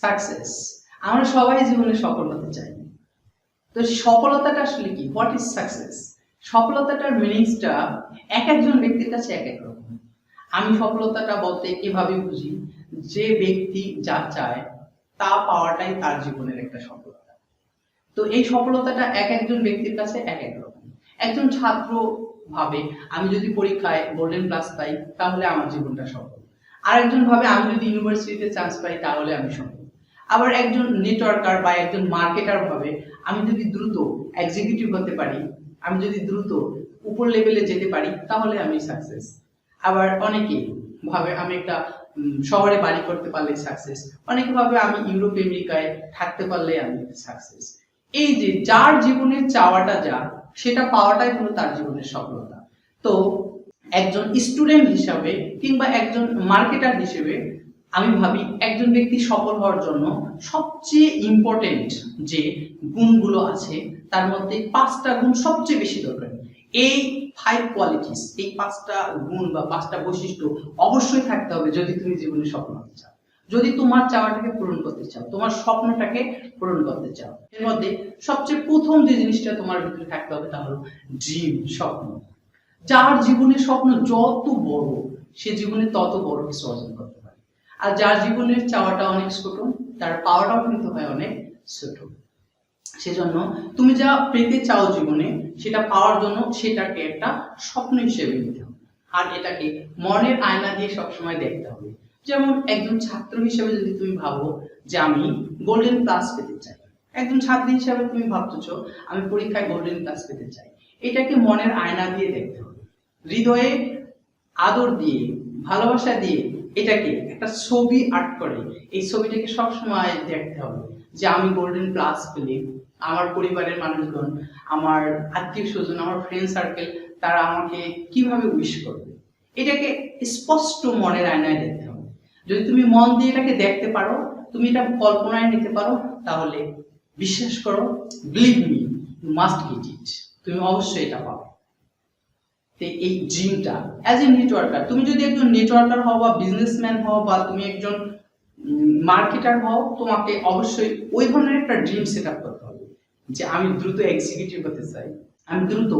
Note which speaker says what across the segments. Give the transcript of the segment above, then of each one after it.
Speaker 1: Success, আমরা সবাই জীবনে সফল হতে চাই। তো সফলতাটা আসলে কি? What is success? সফলতাটার মিনিংসটা এক একজন ব্যক্তির কাছে এক এক রকম। আমি সফলতাটা বলতে কিভাবে বুঝি, যে ব্যক্তি যা চায় তা পাওয়াটাই তার জীবনের একটা সফলতা। তো এই সফলতাটা এক একজন ব্যক্তির কাছে এক এক রকম। একজন ছাত্র ভাবে আমি যদি পরীক্ষায় গোল্ডেন প্লাস পাই তাহলে আমার জীবনটা সফল। আরেকজন ভাবে আমি যদি ইউনিভার্সিটিতে চান্স পাই তাহলে আমি সফল। আবার একজন নেটওয়ার্কার বা একজন মার্কেটার ভাবে আমি যদি দ্রুত এক্সিকিউটিভ হতে পারি, আমি যদি দ্রুত উপর লেভেলে যেতে পারি তাহলে আমি সাকসেস। আবার অনেকে ভাবে আমি একটা শহরে বাড়ি করতে পারলে সাকসেস। অনেকে ভাবে আমি ইউরোপ আমেরিকায় থাকতে পারলে আমি সাকসেস। এই যে যার জীবনের চাওয়াটা যা, সেটা পাওয়াটাই হলো তার জীবনের সফলতা। তো একজন স্টুডেন্ট হিসাবে কিংবা একজন মার্কেটার হিসেবে আমি ভাবি একজন ব্যক্তি সফল হওয়ার জন্য সবচেয়ে ইম্পর্টেন্ট যে গুণগুলো আছে তার মধ্যে 5টা গুণ সবচেয়ে বেশি দরকার। এই 5 কোয়ালিটিস, এই 5টা গুণ বা 5টা বৈশিষ্ট্য অবশ্যই থাকতে হবে যদি তুমি জীবনে সফল হতে চাও, যদি তোমার চাওয়াটাকে পূরণ করতে চাও, তোমার স্বপ্নটাকে পূরণ করতে চাও। এর মধ্যে সবচেয়ে প্রথম যে জিনিসটা তোমার ভিতরে থাকতে হবে তা হলো ড্রিম, স্বপ্ন। যার জীবনের স্বপ্ন যত বড় সে জীবনে তত বড় কিছু অর্জন করতে পারে। আর যার জীবনের চাওয়াটা অনেক ছোট তার পাওয়াটাও কিন্তু হয় অনেক ছোট। সেজন্য তুমি যা পেতে চাও জীবনে সেটা পাওয়ার জন্য সেটাকে একটা স্বপ্ন হিসেবে নিতে হবে, আর এটাকে মনের আয়না দিয়ে সবসময় দেখতে হবে। যেমন একজন ছাত্র হিসেবে যদি তুমি ভাবো যে আমি গোল্ডেন প্লাস পেতে চাই, একজন ছাত্রী হিসেবে তুমি ভাবতেছো আমি পরীক্ষায় গোল্ডেন প্লাস পেতে চাই, এটাকে মনের আয়না দিয়ে দেখতে হবে, হৃদয়ে আদর দিয়ে ভালোবাসা দিয়ে এটাকে একটা ছবি আর্ট করে এই ছবিটাকে সবসময় দেখতে হবে যে আমি গোল্ডেন প্লাস পেলে আমার পরিবারের মানুষজন, আমার আত্মীয় স্বজন, আমার ফ্রেন্ড সার্কেল তারা আমাকে কিভাবে উইশ করবে। এটাকে স্পষ্ট মনের আয়নায় দেখতে হবে। যদি তুমি মন দিয়ে এটাকে দেখতে পারো, তুমি এটা কল্পনায় নিতে পারো, তাহলে বিশ্বাস করো, believe me, you must get it, তুমি অবশ্যই এটা পাবে। এই ড্রিমটা অ্যাজ এ নেটওয়ার্কার, তুমি যদি একজন নেটওয়ার্কার হও বা বিজনেসম্যান হও বা তুমি একজন মার্কেটার হও, তোমাকে অবশ্যই ওই ধরনের একটা ড্রিম সেট আপ করতে হবে যে আমি দ্রুত এক্সিকিউটিভ হতে চাই, আমি দ্রুত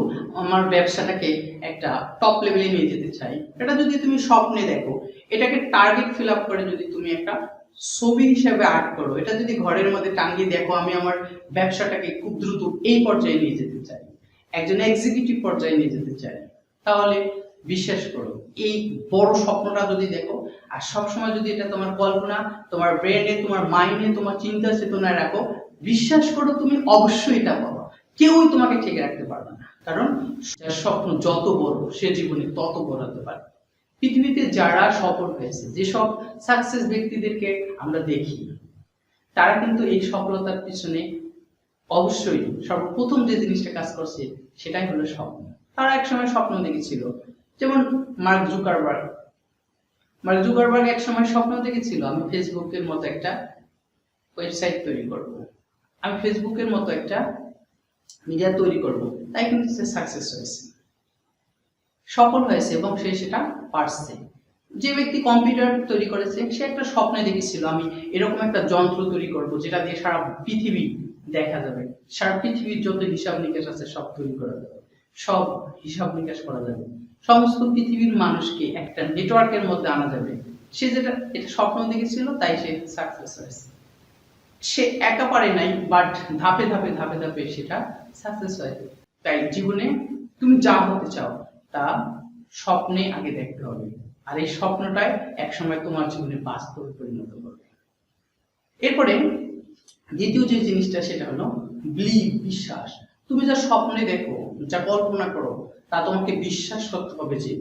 Speaker 1: আমার ব্যবসাটাকে একটা টপ লেভেলে নিয়ে যেতে চাই। এটা যদি তুমি স্বপ্নে দেখো, এটাকে টার্গেট ফিল আপ করে যদি তুমি একটা ছবি হিসেবে আর্ট করো, এটা যদি ঘরের মধ্যে টাঙিয়ে দেখো আমি আমার ব্যবসাটাকে খুব দ্রুত এই পর্যায়ে নিয়ে যেতে চাই, একজন এক্সিকিউটিভ পর্যায়ে নিয়ে যেতে চাই, তাহলে বিশ্বাস করো এই বড় স্বপ্নটা যদি দেখো আর সবসময় যদি এটা তোমার কল্পনা, তোমার ব্রেনে, তোমার মাইন্ডে, তোমার চিন্তা চেতনায় রাখো, বিশ্বাস করো তুমি অবশ্যই এটা পাবো। কেউই তোমাকে ঠিক রাখতে পারবে না, কারণ যার স্বপ্ন যত বড় সে জীবনে তত বড় হতে পারে। পৃথিবীতে যারা সফল হয়েছে, যেসব সাকসেস ব্যক্তিদেরকে আমরা দেখি, তারা কিন্তু এই সফলতার পিছনে অবশ্যই সর্বপ্রথম যে জিনিসটা কাজ করছে সেটাই হলো স্বপ্ন। তারা একসময় স্বপ্ন দেখেছিল, যেমন মার্ক জুকারবার্গ একসময় স্বপ্ন দেখেছিল আমি ফেসবুকের মতো একটা ওয়েবসাইট তৈরি করব, আমি ফেসবুকের মতো একটা মিডিয়া তৈরি করব, তাই কিন্তু সে সাকসেস হয়েছে, সফল হয়েছে এবং সে সেটা পারছে। যে ব্যক্তি কম্পিউটার তৈরি করেছে সে একটা স্বপ্নে দেখেছিল আমি এরকম একটা যন্ত্র তৈরি করব যেটা দিয়ে সারা পৃথিবী দেখা যাবে, সারা পৃথিবীর যত হিসাব নিকাশ আছে সব তৈরি করা যাবে, সব হিসাব নিকাশ করা যাবে, সমস্ত পৃথিবীর মানুষকে একটা নেটওয়ার্কের মধ্যে আনা যাবে। সে যেটা এটা স্বপ্ন দেখেছিল তাই সে সাকসেস হয়েছে। সে একা পারে নাই, বাট ধাপে ধাপে ধাপে ধাপে সেটা সাকসেস হয়। তাই জীবনে তুমি যা হতে চাও তা স্বপ্নে আগে দেখতে হবে, আর এই স্বপ্নটাই একসময় তোমার জীবনে বাস্তবে পরিণত করবে। এরপরে দ্বিতীয় যে জিনিসটা সেটা হলো বিলিভ, বিশ্বাস। তুমি যা স্বপ্নে দেখো, যা কল্পনা করো, তা তোমাকে বিশ্বাস করতে হবে যে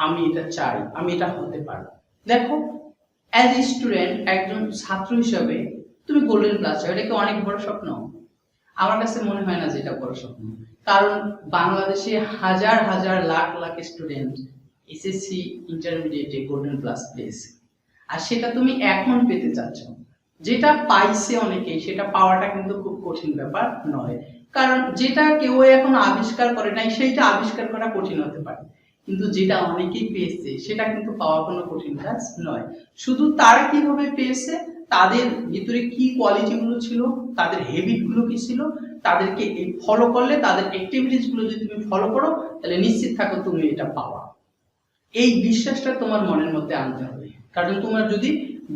Speaker 1: আমি এটা চাই, আমি এটা হতে পারি। দেখো অ্যাজ এ স্টুডেন্ট, একজন ছাত্র হিসাবে তুমি গোল্ডেন প্লাস চাও, এটা কি অনেক বড় স্বপ্ন? আমার কাছে মনে হয় না যে এটা বড় স্বপ্ন, কারণ বাংলাদেশে হাজার হাজার লাখ লাখ স্টুডেন্ট এসএসসি ইন্টারমিডিয়েটে গোল্ডেন প্লাস পেয়েছে, আর সেটা তুমি এখন পেতে চাচ্ছ। যেটা পাইছে অনেকেই, সেটা পাওয়াটা কিন্তু খুব কঠিন ব্যাপার নয়, কারণ যেটা কেউ এখন আবিষ্কার করে নাই সেইটা আবিষ্কার করা কঠিন হতে পারে, কিন্তু যেটা অনেকেই পেয়েছে সেটা কিন্তু পাওয়া কোনো কঠিন কাজ নয়। শুধু তারা কিভাবে পেয়েছে তাদের ভিতরে কি কোয়ালিটি গুলো ছিল, তাদের হ্যাবিট গুলো কি ছিল, তাদেরকে এই ফলো করলে, তাদের অ্যাক্টিভিটিস গুলো যদি তুমি ফলো করো, তাহলে নিশ্চিত থাকো তুমি এটা পাওয়া। এই বিশ্বাসটা তোমার মনের মধ্যে আনতে হবে, কারণ তোমার যদি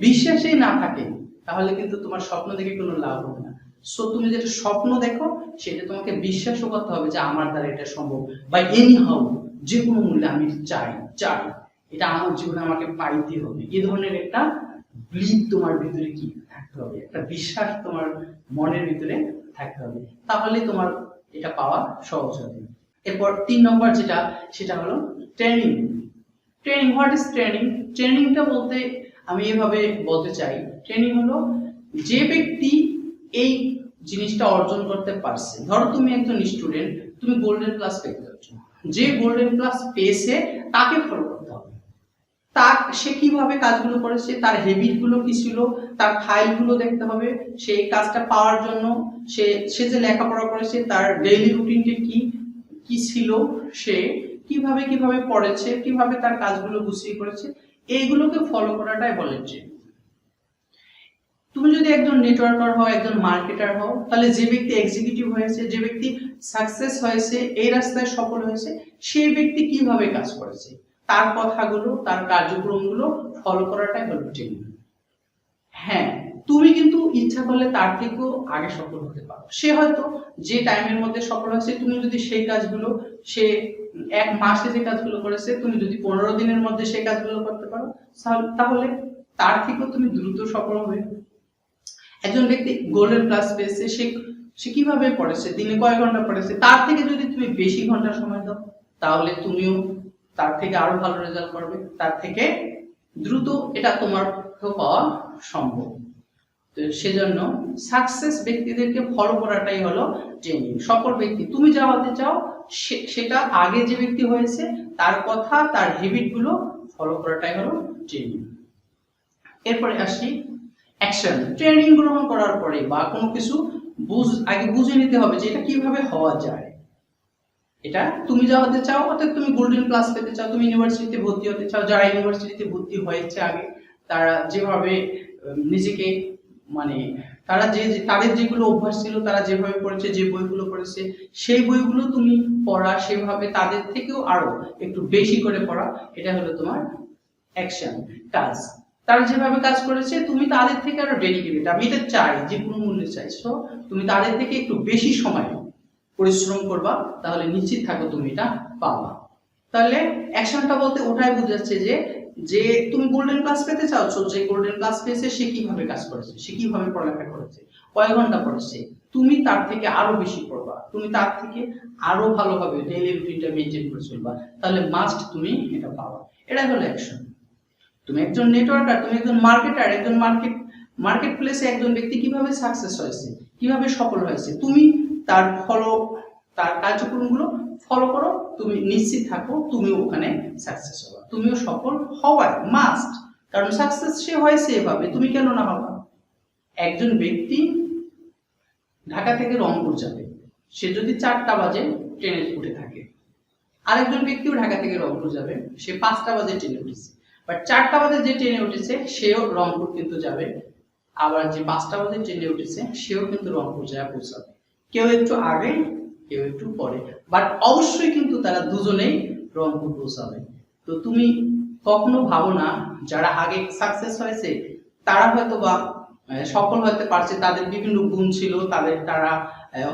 Speaker 1: বিশ্বাসই না থাকে তাহলে কিন্তু তোমার স্বপ্ন দেখে কোনো লাভ হবে না। সো তুমি যেটা স্বপ্ন দেখো সেটা তোমাকে বিশ্বাসও করতে হবে যে আমার দ্বারা এটা সম্ভব, বা এনি হাউ, যে কোনো মূল্যে আমি চাই চাই এটা আমার জীবনে আমাকে পাইতে হবে। এই ধরনের একটা বিলিভ তোমার ভিতরে কি থাকতে হবে, একটা বিশ্বাস তোমার মনের ভিতরে থাকতে হবে, তাহলে তোমার এটা পাওয়া সহজ হবে। এরপর 3 নম্বর যেটা, সেটা হলো training. Training, what is training? ট্রেনিংটা বলতে আমি এভাবে বলতে চাই, ট্রেনিং হলো যে ব্যক্তি এই জিনিসটা অর্জন করতে পারছে। ধরো তুমি একজন স্টুডেন্ট, তুমি গোল্ডেন ক্লাস পেতে যাচ্ছ, যে গোল্ডেন ক্লাস পেয়েছে তাকে ফলো করতে হবে। তার সে কিভাবে কাজগুলো করেছে, তার হ্যাবিট গুলো কি ছিল, তার ফাইল গুলো দেখতে হবে। সেই কাজটা পাওয়ার জন্য সে যে লেখাপড়া করেছে তার ডেইলি রুটিনটা কি ছিল, সে কিভাবে কিভাবে পড়েছে, কিভাবে তার কাজগুলো গুছিয়ে করেছে, এইগুলোকে ফলো করাটাই বলে ট্রেনিং। তুমি যদি একজন নেটওয়ার্কার হও, একজন মার্কেটার হও, তাহলে যে ব্যক্তি এক্সিকিউটিভ হয়েছে, যে ব্যক্তি সাকসেস হয়েছে, এই রাস্তায় সফল হয়েছে, সেই ব্যক্তি কিভাবে কাজ করেছে, তার কথাগুলো, তার কার্যক্রমগুলো ফলো করাটাই হলো ট্রেনিং। হ্যাঁ, তুমি কিন্তু ইচ্ছা করলে তার থেকেও আগে সফল হতে পারো। সে হয়তো যে টাইমের মধ্যে সফল হয়েছে, তুমি যদি সেই কাজগুলো, সে 1 মাসে যে কাজগুলো করেছে, তুমি যদি 15 দিনের মধ্যে সেই কাজগুলো করতে পারো, তাহলে তার থেকেও তুমি দ্রুত সফল হবে। একজন ব্যক্তি গোল্ডেন ক্লাস পেয়েছে, সে কিভাবে পড়েছে, দিনে কয় ঘন্টা পড়েছে, তার থেকে যদি তুমি বেশি ঘন্টা সময় দাও, তাহলে তুমিও তার থেকে আরো ভালো রেজাল্ট করবে, তার থেকে দ্রুত এটা তোমার পাওয়া সম্ভব। তো সেজন্য সাকসেস ব্যক্তিদেরকে ফলো করাটাই হলো ট্রেনিং। সকল ব্যক্তি, তুমি যা হতে চাও সেটা আগে যে ব্যক্তি হয়েছে তার কথা, তার হ্যাবিট গুলো ফলো করাটাই হলো ট্রেনিং। এরপরে আসি অ্যাকশন। ট্রেনিং গ্রহণ করার পরে বা কোনো কিছু আগে বুঝে নিতে হবে যে এটা কিভাবে হওয়া যায়। এটা তুমি যা হতে চাও, অর্থাৎ তুমি গোল্ডেন ক্লাস পেতে চাও, তুমি ইউনিভার্সিটিতে ভর্তি হতে চাও, যারা ইউনিভার্সিটিতে ভর্তি হয়েছে আগে, তারা যেভাবে নিজেকে মানে তারা তাদের যেগুলো অভ্যাস ছিল, তারা যেভাবে পড়েছে, যে বইগুলো পড়েছে, সেই বইগুলো তুমি পড়া, সেভাবে তাদের থেকেও আরো একটু বেশি করে পড়া, এটা হলো তোমার অ্যাকশন, কাজ। তারা যেভাবে কাজ করেছে তুমি তাদের থেকে আরো ডেডিকেটেড, আমি এটা চাই, যে কোনো মূল্যে চাই। সো তুমি তাদের থেকে একটু বেশি সময় পরিশ্রম করবা, তাহলে নিশ্চিত থাকো তুমি এটা পাবা। তাহলে অ্যাকশনটা বলতে ওটাই বোঝাচ্ছে যে তুমি গোল্ডেন ক্লাস পেতে চাচ্ছো, যে গোল্ডেন ক্লাস পেয়েছে সে কিভাবে কাজ করেছে, সে কিভাবে পড়ালেখা করেছে, কয় ঘন্টা পড়েছে, তুমি তার থেকে আরো বেশি পড়বা, তুমি তার থেকে আরো ভালোভাবে ডেইলি রুটিনটা মেইনটেইন করে চলবা, তাহলে মাস্ট তুমি এটা পাবা। এটাই হলো অ্যাকশন। তুমি একজন নেটওয়ার্কার, তুমি একজন মার্কেটার, একজন মার্কেট প্লেসে একজন ব্যক্তি কিভাবে সাকসেস হয়েছে, কিভাবে সফল হয়েছে, তুমি তার কার্যক্রমগুলো ফলো করো, তুমি নিশ্চিত থাকো তুমিও ওখানে সাকসেস হবা, তুমিও সফল হওয়াই মাস্ট। কারণ সাকসেস সে হয়েছে এভাবে, তুমি কেন না হবা? একজন ব্যক্তি ঢাকা থেকে রংপুর যাবে, সে যদি 4টা বাজে ট্রেনে উঠে থাকে, আরেকজন ব্যক্তিও ঢাকা থেকে রংপুর যাবে, সে 5টা বাজে ট্রেনে উঠেছে, বাট 4টা বাজে যে ট্রেনে উঠেছে সেও রংপুর কিন্তু যাবে, আবার যে 5টা বাজে ট্রেনে উঠেছে সেও কিন্তু রংপুর যায় পৌঁছাবে, কেউ একটু আগে কেউ একটু পরে, বাট অবশ্যই কিন্তু তারা দুজনেই রংপুর পৌঁছাবে। তো তুমি কখনো ভাবো না যারা আগে সাকসেস হয়েছে তারা হয়তো বা সফল হতে পারছে, তাদের বিভিন্ন গুণ ছিল, তারা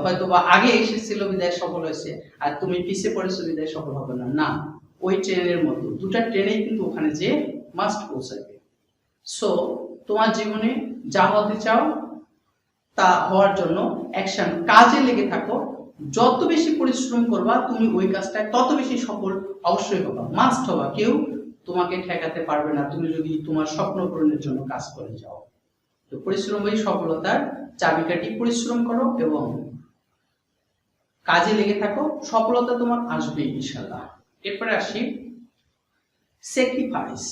Speaker 1: হয়তো বা আগে এসেছিল বিদায় সফল হয়েছে, আর তুমি পিছিয়ে পড়েছো বিদায় সফল হবে না। না, ওই ট্রেনের মতো দুটা ট্রেনেই কিন্তু ওখানে যে মাস্ট পৌঁছাবে। সো তোমার জীবনে যা হতে চাও তা হওয়ার জন্য অ্যাকশন, কাজে লেগে থাকো, যত বেশি পরিশ্রম করবা তুমি ওই কাজটায় তত বেশি সফল অবশ্যই হবা, মাস্ট হবা, কেউ তোমাকে ঠেকাতে পারবে না তুমি যদি তোমার স্বপ্ন পূরণের জন্য কাজ করে যাও। তো পরিশ্রমই সফলতার চাবিকাঠি, পরিশ্রম করো এবং কাজে লেগে থাকো, সফলতা তোমার আসবে ইনশাআল্লাহ। এরপরে আসি স্যাক্রিফাইস।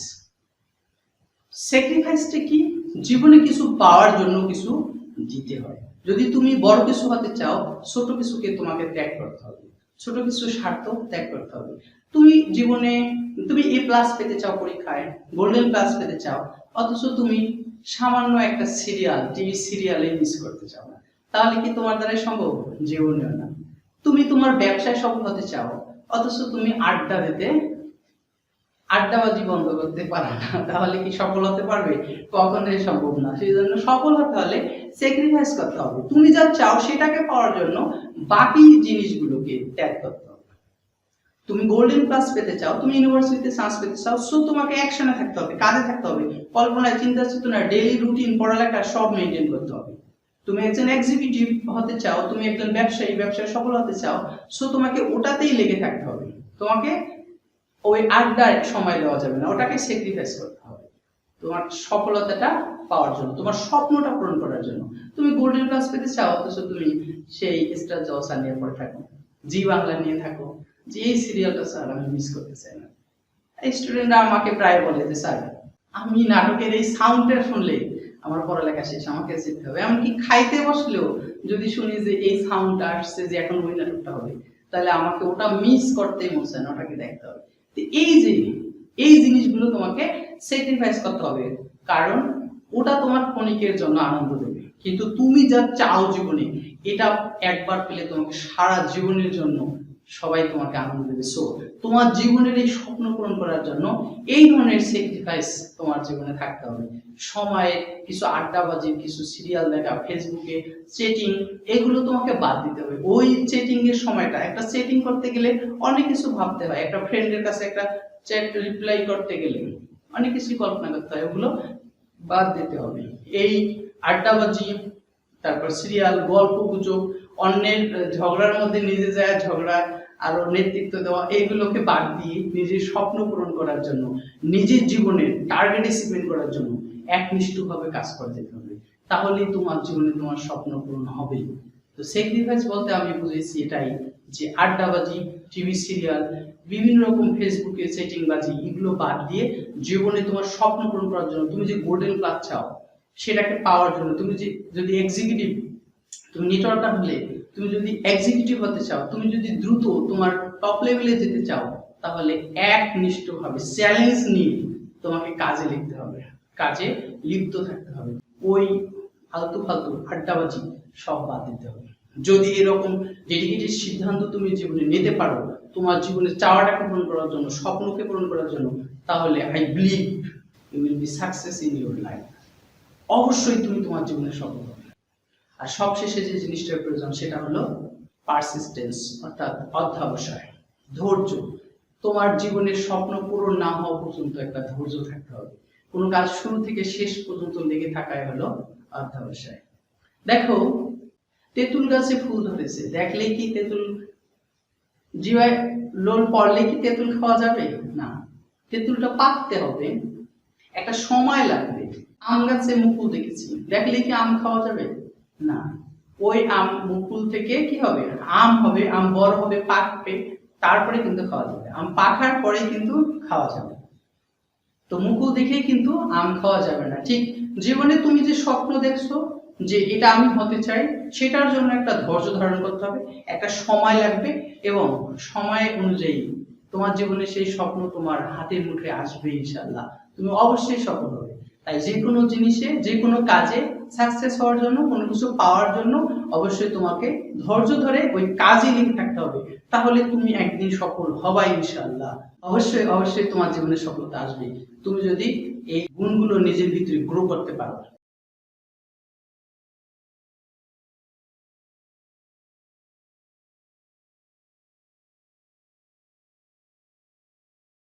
Speaker 1: স্যাক্রিফাইসটা কি? জীবনে কিছু পাওয়ার জন্য কিছু দিতে হয়। যদি তুমি বড় কিছু হতে চাও, ছোট কিছুকে তোমাকে ত্যাগ করতে হবে, ছোট কিছু স্বার্থ ত্যাগ করতে হবে। তুমি জীবনে তুমি A+ পেতে চাও পরীক্ষায়, গোল্ডেন ক্লাস পেতে চাও, অথচ তুমি সামান্য একটা সিরিয়াল, টিভি সিরিয়ালে মিস করতে চাও না, তাহলে কি তোমার দ্বারা সম্ভব? জীবনেও না। তুমি তোমার ব্যবসায় সফল হতে চাও, অথচ তুমি আড্ডাবাজি বন্ধ করতে পারো না, তাহলে কি সফল হতে পারবে? কখনোই সম্ভব না। সেই জন্য সফল হতে হলে স্যাক্রিফাইস করতে হবে। তুমি যা চাও সেটাকে পাওয়ার জন্য বাকি জিনিসগুলোকে ত্যাগ করতে হবে। তুমি গোল্ডেন ক্লাস পেতে চাও, তুমি ইউনিভার্সিটিতে চান্স পেতে চাও, সো তোমাকে অ্যাকশনে থাকতে হবে, কাজে থাকতে হবে, কল্পনায়, চিন্তা চেতনা, ডেইলি রুটিন, পড়ালেখা সব মেনটেন করতে হবে। তুমি একজন এক্সিকিউটিভ হতে চাও, তুমি একজন ব্যবসায় সফল হতে চাও, সো তোমাকে ওটাতেই লেগে থাকতে হবে। তোমাকে ওই আড্ডায় সময় দেওয়া যাবে না, ওটাকে স্যাক্রিফাইস করতে হবে তোমার সফলতাটা পাওয়ার জন্য, তোমার স্বপ্নটা পূরণ করার জন্য। তুমি গোল্ডেন ক্লাস পেতে চাও, অথচ তুমি সেই স্টার জলসা নিয়ে পড়ে থাকো, জি বাংলা নিয়ে থাকো, যে এই সিরিয়ালটা স্যার আমি মিস করতে চাই না। এই স্টুডেন্টরা আমাকে প্রায় বলে যে স্যার আমি নাটকের এই সাউন্ডটা শুনলে আমার পড়ালেখা শেষ, আমাকে যেতে হবে। এমনকি খাইতে বসলেও যদি শুনি যে এই সাউন্ডটা আসছে যে এখন ওই নাটকটা হবে, তাহলে আমাকে ওটা মিস করতেই মন চায় না, ওটাকে দেখতে হবে। এই জিনিসগুলো তোমাকে স্যাক্রিফাইস করতে হবে, কারণ ওটা তোমার ক্ষণিকের জন্য আনন্দ দেবে, কিন্তু তুমি যা চাও জীবনে, এটা একবার পেলে তোমাকে সারা জীবনের জন্য সবাই তোমাকে আনন্দ দেবে। সো তোমার জীবনের এই স্বপ্ন পূরণ করার জন্য এই ধরনের স্যাক্রিফাইস তোমার জীবনে থাকতে হবে। সময়ে কিছু আড্ডাবাজি, কিছু সিরিয়াল দেখা, ফেসবুকে চেটিং, এগুলো তোমাকে বাদ দিতে হবে। ওই চেটিং এর সময়টা, একটা চেটিং করতে গেলে অনেক কিছু ভাবতে হয়, একটা ফ্রেন্ডের কাছে একটা চ্যাট রিপ্লাই করতে গেলে অনেক কিছু কল্পনা করতে হয়, ওগুলো বাদ দিতে হবে। এই আড্ডাবাজি, তারপর সিরিয়াল, গল্প গুজব, অন্যের ঝগড়ার মধ্যে নিজে যায় ঝগড়া, আরো নেতৃত্ব দেওয়া, এইগুলোকে বাদ দিয়ে নিজের স্বপ্ন পূরণ করার জন্য, নিজের জীবনের টার্গেট অ্যাচিভমেন্ট করার জন্য একনিষ্ঠভাবে কাজ করে যেতে হবে, তাহলেই তোমার জীবনে তোমার স্বপ্ন পূরণ হবে। তো স্যাক্রিফাইস বলতে আমি বুঝেছি এটাই, যে আড্ডাবাজি, টিভি সিরিয়াল, বিভিন্ন রকম ফেসবুকে সেটিং বাজি, এগুলো বাদ দিয়ে জীবনে তোমার স্বপ্ন পূরণ করার জন্য, তুমি যে গোল্ডেন ক্লাস চাও সেটাকে পাওয়ার জন্য, তুমি যদি এক্সিকিউটিভ, তুমি নেটওয়ার্কার হলে, তুমি যদি এক্সিকিউটিভ হতে চাও, তুমি যদি দ্রুত তোমার টপ লেভেলে যেতে চাও, তাহলে একনিষ্ঠভাবে চ্যালেঞ্জ নিয়ে তোমাকে কাজে লিখতে হবে, কাজে লিপ্ত থাকতে হবে। ওই ফালতু আড্ডাবাজি সব বাদ দিতে হবে। যদি এরকম ডেডিকেটেড সিদ্ধান্ত তুমি জীবনে নিতে পারো, তোমার জীবনের চাওয়াটাকে পূরণ করার জন্য, স্বপ্নকে পূরণ করার জন্য, তাহলে I believe you will be success in your life. অবশ্যই তুমি তোমার জীবনে সফল হবে। আর সবশেষে যে জিনিসটার প্রয়োজন সেটা হলো পারসিস্টেন্স, অর্থাৎ অধ্যবসায়, ধৈর্য। তোমার জীবনের স্বপ্ন পূরণ না হওয়া পর্যন্ত একটা ধৈর্য থাকতে হবে। কোনো কাজ শুরু থেকে শেষ পর্যন্ত লেগে থাকাই হলো অধ্যবসায়। দেখো, তেঁতুল গাছে ফুল ধরেছে, দেখলেই কি তেঁতুল জিভায় লোল পড়লে কি তেঁতুল খাওয়া যাবে? না, তেঁতুলটা পাকতে হবে, একটা সময় লাগবে। আম গাছে মুকুল দেখেছি, দেখলে কি আম খাওয়া যাবে? না, ওই আম মুকুল থেকে কি হবে? আম হবে, আম বড় হবে, পাকবে, তারপরে কিন্তু খাওয়া যাবে। আম পাকার পরে কিন্তু খাওয়া যাবে। তো মুকুল দেখেই কিন্তু আম খাওয়া যাবে না। ঠিক জীবনে তুমি যে স্বপ্ন দেখছো যে এটা আমি হতে চাই, সেটার জন্য একটা ধৈর্য ধারণ করতে হবে, একটা সময় লাগবে, এবং সময় অনুযায়ী তোমার জীবনে সেই স্বপ্ন তোমার হাতের মুঠে আসবে ইনশাআল্লাহ, তুমি অবশ্যই সফল হবে। তাই যে কোনো জিনিসে, যে কোনো কাজে সাকসেস হওয়ার জন্য, কোনো কিছু পাওয়ার জন্য অবশ্যই তোমাকে ধৈর্য ধরে ওই কাজে লেগে থাকতে হবে, তাহলে তুমি একদিন সফল হবাই ইনশাআল্লাহ। অবশ্যই তোমার জীবনে সফলতা আসবে, তুমি যদি এই গুণগুলো নিজের ভিতরে গ্রো করতে পারো।